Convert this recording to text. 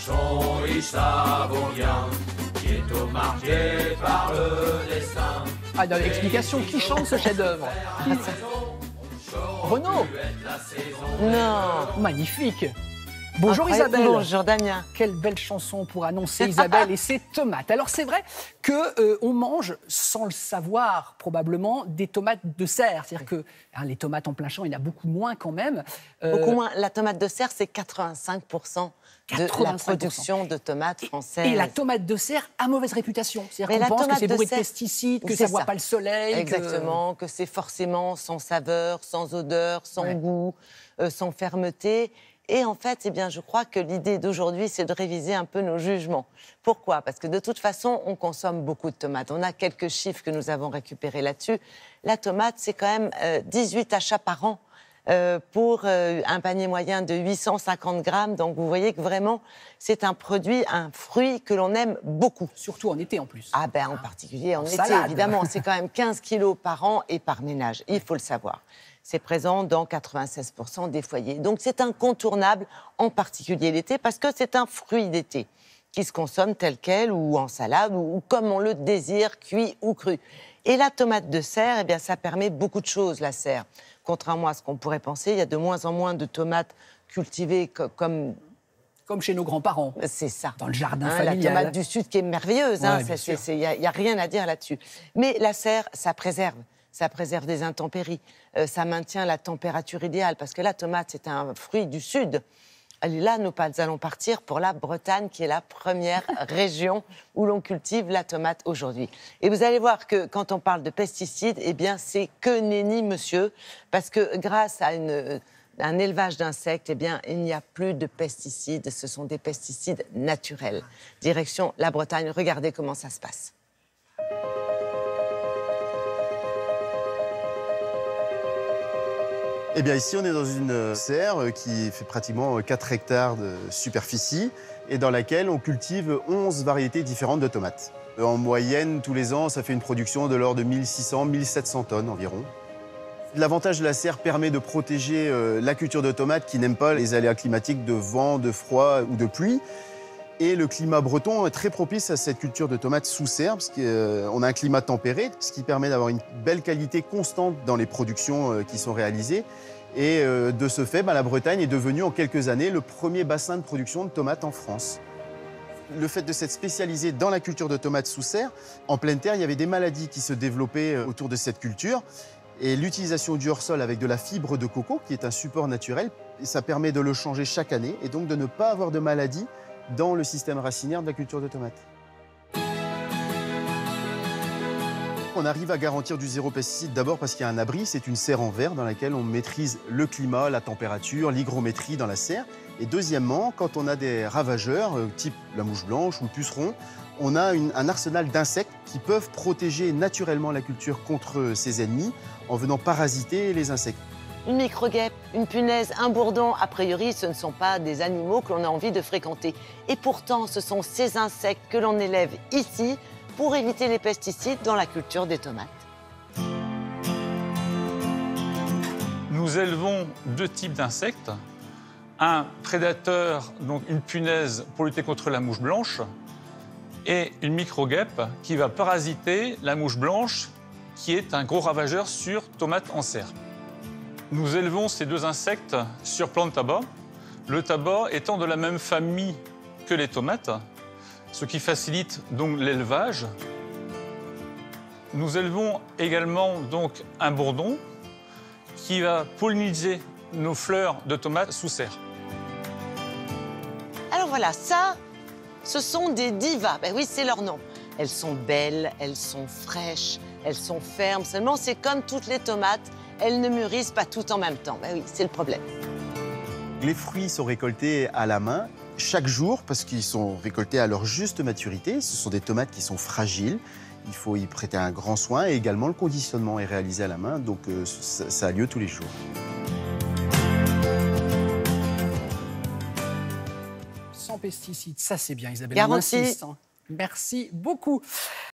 Mangeons riche, savourien, qui est marqué par le destin. Ah, dans l'explication, qui chante ce chef-d'œuvre? Renaud. Non. Magnifique. Bonjour Incroyable. Isabelle. Bonjour Damien. Quelle belle chanson pour annoncer Isabelle et ses tomates. Alors c'est vrai que on mange, sans le savoir probablement, des tomates de serre. C'est-à-dire que les tomates en plein champ, il y en a beaucoup moins quand même. Beaucoup moins. La tomate de serre, c'est 85% de la 85%. production de tomates françaises. Et la tomate de serre a mauvaise réputation. Mais C'est-à-dire la qu'on pense que tomate c'est de bourré de serre, pesticides, que c'est ça ne voit ça. pas le soleil. Exactement, que c'est forcément sans saveur, sans odeur, sans goût, sans fermeté. Et en fait, eh bien, je crois que l'idée d'aujourd'hui, c'est de réviser un peu nos jugements. Pourquoi? Parce que de toute façon, on consomme beaucoup de tomates. On a quelques chiffres que nous avons récupérés là-dessus. La tomate, c'est quand même 18 achats par an pour un panier moyen de 850 grammes. Donc, vous voyez que vraiment, c'est un produit, un fruit que l'on aime beaucoup. Surtout en été en plus. Ah ben, en particulier en été, salade. évidemment. C'est quand même 15 kilos par an et par ménage. Il faut le savoir. C'est présent dans 96% des foyers. Donc, c'est incontournable, en particulier l'été, parce que c'est un fruit d'été qui se consomme tel quel, ou en salade, ou comme on le désire, cuit ou cru. Et la tomate de serre, eh bien, ça permet beaucoup de choses, la serre. Contrairement à ce qu'on pourrait penser, il y a de moins en moins de tomates cultivées comme... Comme chez nos grands-parents. C'est ça. Dans le jardin La familial. tomate du Sud qui est merveilleuse, Ouais, bien sûr. il n'y a rien à dire là-dessus. Mais la serre, ça préserve. Ça préserve des intempéries. Ça maintient la température idéale. Parce que la tomate, c'est un fruit du Sud. Et là, nous allons partir pour la Bretagne, qui est la première région où l'on cultive la tomate aujourd'hui. Et vous allez voir que quand on parle de pesticides, eh bien, c'est que nenni, monsieur. Parce que grâce à un élevage d'insectes, eh bien, il n'y a plus de pesticides. Ce sont des pesticides naturels. Direction la Bretagne. Regardez comment ça se passe. Eh bien, ici, on est dans une serre qui fait pratiquement 4 hectares de superficie et dans laquelle on cultive 11 variétés différentes de tomates. En moyenne, tous les ans, ça fait une production de l'ordre de 1600-1700 tonnes environ. L'avantage de la serre permet de protéger la culture de tomates qui n'aime pas les aléas climatiques de vent, de froid ou de pluie. Et le climat breton est très propice à cette culture de tomates sous serre, parce qu'on a un climat tempéré, ce qui permet d'avoir une belle qualité constante dans les productions qui sont réalisées. Et de ce fait, la Bretagne est devenue en quelques années le premier bassin de production de tomates en France. Le fait de s'être spécialisé dans la culture de tomates sous serre, en pleine terre, il y avait des maladies qui se développaient autour de cette culture. Et l'utilisation du hors-sol avec de la fibre de coco, qui est un support naturel, ça permet de le changer chaque année et donc de ne pas avoir de maladies dans le système racinaire de la culture de tomates. On arrive à garantir du zéro pesticide d'abord parce qu'il y a un abri, c'est une serre en verre dans laquelle on maîtrise le climat, la température, l'hygrométrie dans la serre. Et deuxièmement, quand on a des ravageurs, type la mouche blanche ou le puceron, on a un arsenal d'insectes qui peuvent protéger naturellement la culture contre ces ennemis en venant parasiter les insectes. Une micro-guêpe, une punaise, un bourdon, a priori, ce ne sont pas des animaux que l'on a envie de fréquenter. Et pourtant, ce sont ces insectes que l'on élève ici pour éviter les pesticides dans la culture des tomates. Nous élevons 2 types d'insectes. Un prédateur, donc une punaise pour lutter contre la mouche blanche, et une micro-guêpe qui va parasiter la mouche blanche, qui est un gros ravageur sur tomates en serre. Nous élevons ces 2 insectes sur plants de tabac, le tabac étant de la même famille que les tomates, ce qui facilite donc l'élevage. Nous élevons également donc un bourdon qui va polliniser nos fleurs de tomates sous serre. Alors voilà, ça, ce sont des divas. Ben oui, c'est leur nom. Elles sont belles, elles sont fraîches, elles sont fermes. Seulement, c'est comme toutes les tomates, elles ne mûrissent pas toutes en même temps. Ben oui, c'est le problème. Les fruits sont récoltés à la main chaque jour parce qu'ils sont récoltés à leur juste maturité. Ce sont des tomates qui sont fragiles. Il faut y prêter un grand soin et également le conditionnement est réalisé à la main. Donc ça a lieu tous les jours. Sans pesticides, ça c'est bien Isabelle. Garanti. On insiste, hein. Merci beaucoup.